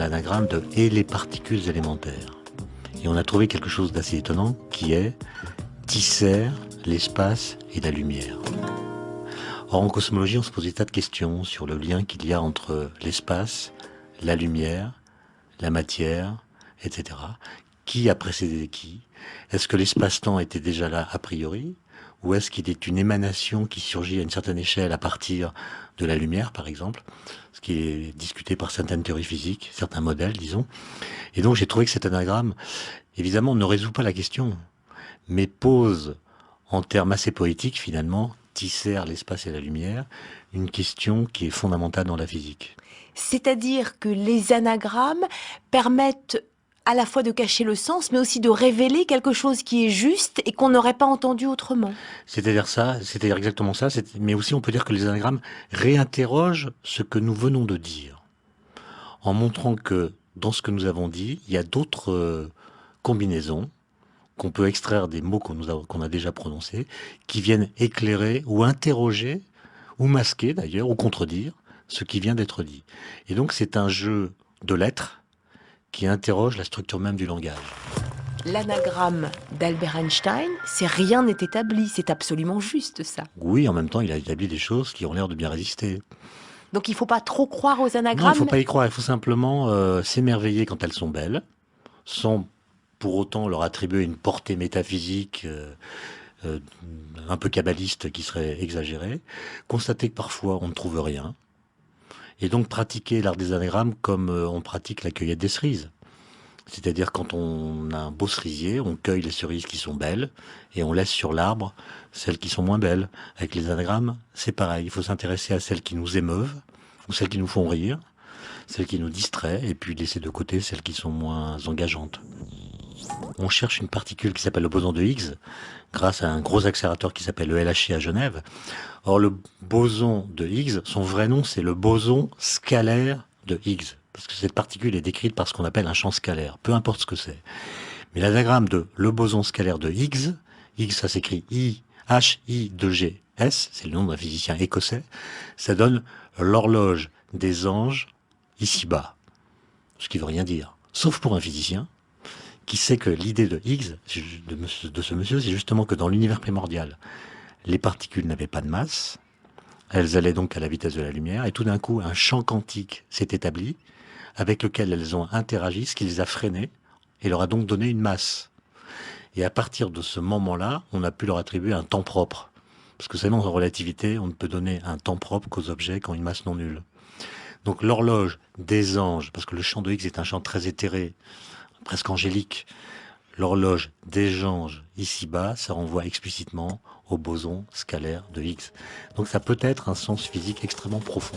l'anagramme de « et les particules élémentaires ». Et on a trouvé quelque chose d'assez étonnant qui est « tissèrent l'espace et la lumière ». Or, en cosmologie, on se pose des tas de questions sur le lien qu'il y a entre l'espace, la lumière, la matière, etc. Qui a précédé qui? Est-ce que l'espace-temps était déjà là a priori? Ou est-ce qu'il est une émanation qui surgit à une certaine échelle à partir de la lumière, par exemple? Ce qui est discuté par certaines théories physiques, certains modèles, disons. Et donc, j'ai trouvé que cet anagramme, évidemment, ne résout pas la question, mais pose, en termes assez poétiques, finalement, tissèrent l'espace et la lumière, une question qui est fondamentale dans la physique. C'est-à-dire que les anagrammes permettent à la fois de cacher le sens, mais aussi de révéler quelque chose qui est juste et qu'on n'aurait pas entendu autrement. C'est-à-dire ça, c'est-à-dire exactement ça, mais aussi on peut dire que les anagrammes réinterrogent ce que nous venons de dire, en montrant que dans ce que nous avons dit, il y a d'autres combinaisons qu'on peut extraire des mots qu'on a déjà prononcés, qui viennent éclairer ou interroger, ou masquer d'ailleurs, ou contredire ce qui vient d'être dit. Et donc c'est un jeu de lettres qui interroge la structure même du langage. L'anagramme d'Albert Einstein, c'est rien n'est établi, c'est absolument juste ça. Oui, en même temps, il a établi des choses qui ont l'air de bien résister. Donc il ne faut pas trop croire aux anagrammes. Non, il ne faut pas y croire, il faut simplement s'émerveiller quand elles sont belles, sans pour autant leur attribuer une portée métaphysique un peu kabbaliste qui serait exagérée, constater que parfois on ne trouve rien, et donc pratiquer l'art des anagrammes comme on pratique la cueillette des cerises. C'est-à-dire quand on a un beau cerisier, on cueille les cerises qui sont belles et on laisse sur l'arbre celles qui sont moins belles. Avec les anagrammes, c'est pareil, il faut s'intéresser à celles qui nous émeuvent ou celles qui nous font rire, celles qui nous distraient, et puis laisser de côté celles qui sont moins engageantes. On cherche une particule qui s'appelle le boson de Higgs, grâce à un gros accélérateur qui s'appelle le LHC à Genève. Or, le boson de Higgs, son vrai nom, c'est le boson scalaire de Higgs, parce que cette particule est décrite par ce qu'on appelle un champ scalaire, peu importe ce que c'est. Mais l'anagramme de le boson scalaire de Higgs, Higgs ça s'écrit H-I-2-G-S, c'est le nom d'un physicien écossais, ça donne l'horloge des anges ici-bas. Ce qui veut rien dire, sauf pour un physicien qui sait que l'idée de Higgs, de ce monsieur, c'est justement que dans l'univers primordial, les particules n'avaient pas de masse, elles allaient donc à la vitesse de la lumière, et tout d'un coup, un champ quantique s'est établi, avec lequel elles ont interagi, ce qui les a freinées, et leur a donc donné une masse. Et à partir de ce moment-là, on a pu leur attribuer un temps propre. Parce que c'est en relativité, on ne peut donner un temps propre qu'aux objets qui ont une masse non nulle. Donc l'horloge des anges, parce que le champ de Higgs est un champ très éthéré, presque angélique, l'horloge des anges ici-bas, ça renvoie explicitement au boson scalaire de Higgs. Donc ça peut être un sens physique extrêmement profond.